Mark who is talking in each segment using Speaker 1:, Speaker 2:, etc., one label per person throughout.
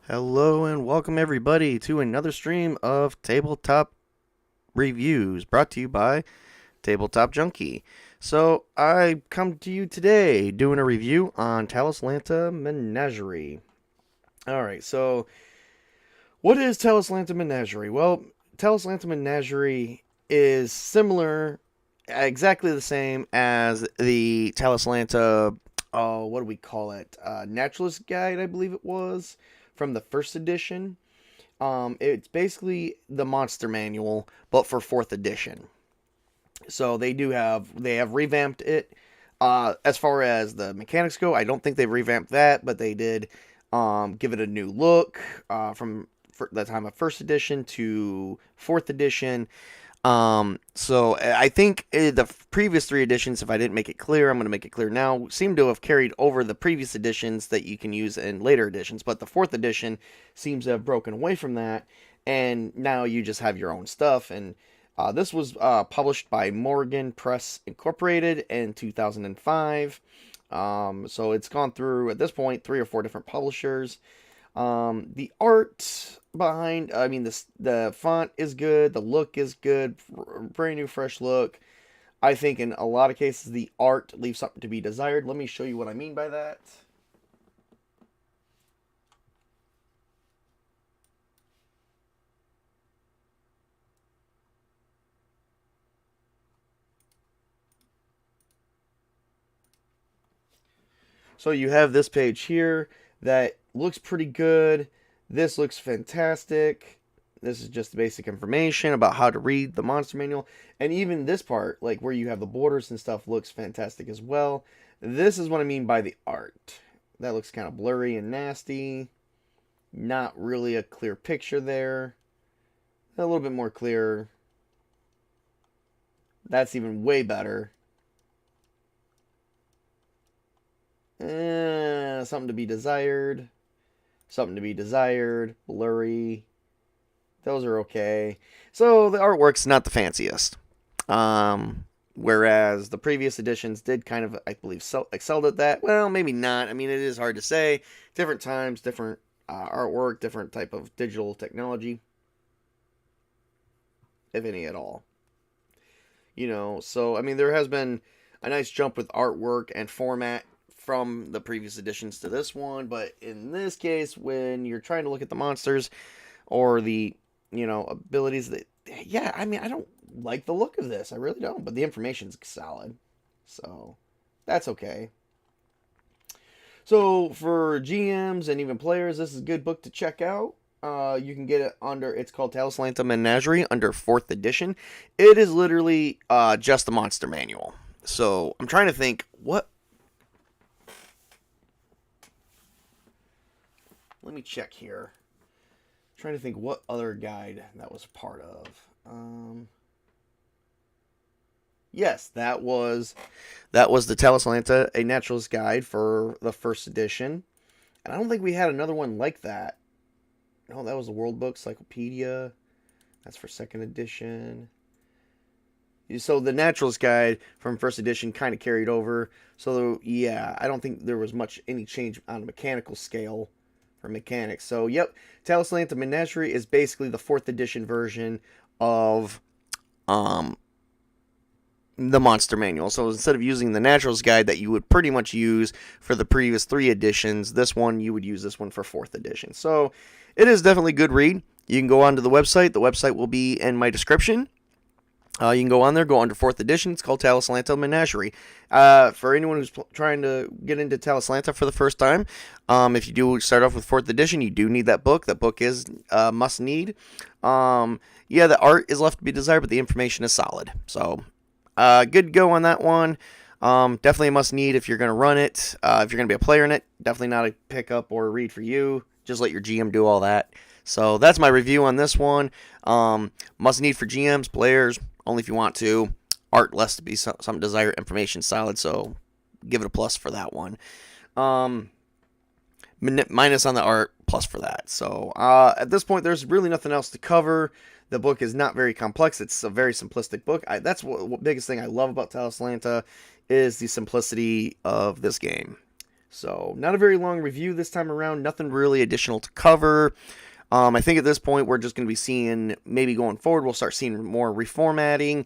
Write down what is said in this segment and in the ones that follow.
Speaker 1: Hello and welcome everybody to another stream of Tabletop Reviews brought to you by Tabletop Junkie. So I come to you today doing a review on Talislanta Menagerie. Alright, so what is Talislanta Menagerie? Well, Talislanta Menagerie is similar, exactly the same as the Talislanta, what do we call it? Naturalist Guide, I believe it was, from the first edition. It's basically the monster manual, but for fourth edition. So they have revamped it. As far as the mechanics go, I don't think they've revamped that, but they did give it a new look from the time of first edition to fourth edition. So I think the previous three editions, if I didn't make it clear, I'm going to make it clear now, seem to have carried over the previous editions that you can use in later editions. But the fourth edition seems to have broken away from that, and now you just have your own stuff. And this was published by Morgan Press Incorporated in 2005. So it's gone through, at this point, 3 or 4 different publishers. The art behind, the font is good, the look is good, brand new, fresh look. I think in a lot of cases the art leaves something to be desired. Let me show you what I mean by that. So you have this page here that looks pretty good. This looks fantastic. This is just the basic information about how to read the monster manual. And even this part, like where you have the borders and stuff, looks fantastic as well. This is what I mean by the art. That looks kind of blurry and nasty. Not really a clear picture there. A little bit more clear. That's even way better. Something to be desired. Something to be desired. Blurry. Those are okay. So the artwork's not the fanciest. Whereas the previous editions did kind of, I believe, excelled at that. Well, maybe not. I mean, it is hard to say. Different times, different artwork, different type of digital technology, if any at all. So I mean, there has been a nice jump with artwork and format from the previous editions to this one, but in this case, when you're trying to look at the monsters or the abilities that, yeah, I mean, I don't like the look of this. I really don't, but the information's solid, so that's okay. So for GMs and even players, this is a good book to check out. You can get it it's called Talislanta Menagerie under 4th edition. It is literally just the monster manual. So I'm trying to think let me check here. I'm trying to think what other guide that was part of. Yes, that was the Talislanta, a naturalist guide for the first edition. And I don't think we had another one like that. No, that was the World Book Cyclopedia. That's for second edition. So the Naturalist Guide from first edition kind of carried over. So yeah, I don't think there was any change on a mechanical scale for mechanics. So yep, Talislanta Menagerie is basically the 4th edition version of the monster manual. So instead of using the Naturalist Guide that you would pretty much use for the previous 3 editions, you would use this one for 4th edition. So it is definitely a good read. You can go onto the website. The website will be in my description. You can go on there, go under 4th edition. It's called Talislanta Menagerie. For anyone who's trying to get into Talislanta for the first time, if you do start off with 4th edition, you do need that book. That book is must need. Yeah, the art is left to be desired, but the information is solid. So good go on that one. Definitely a must need if you're going to run it. If you're going to be a player in it, definitely not a pickup or a read for you. Just let your GM do all that. So that's my review on this one. Must need for GMs, players, only if you want to. Art less to be some desired, information solid, so give it a plus for that one. Minus on the art, plus for that. So at this point, there's really nothing else to cover. The book is not very complex. It's a very simplistic book. That's what biggest thing I love about Talislanta is the simplicity of this game. So, not a very long review this time around. Nothing really additional to cover. I think at this point we're just going to be seeing, maybe going forward, we'll start seeing more reformatting.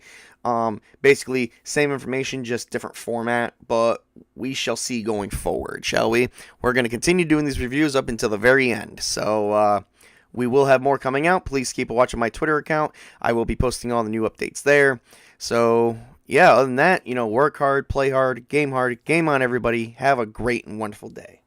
Speaker 1: Basically, same information, just different format, but we shall see going forward, shall we? We're going to continue doing these reviews up until the very end. So, we will have more coming out. Please keep watching my Twitter account. I will be posting all the new updates there. So, yeah, other than that, work hard, play hard, game on, everybody. Have a great and wonderful day.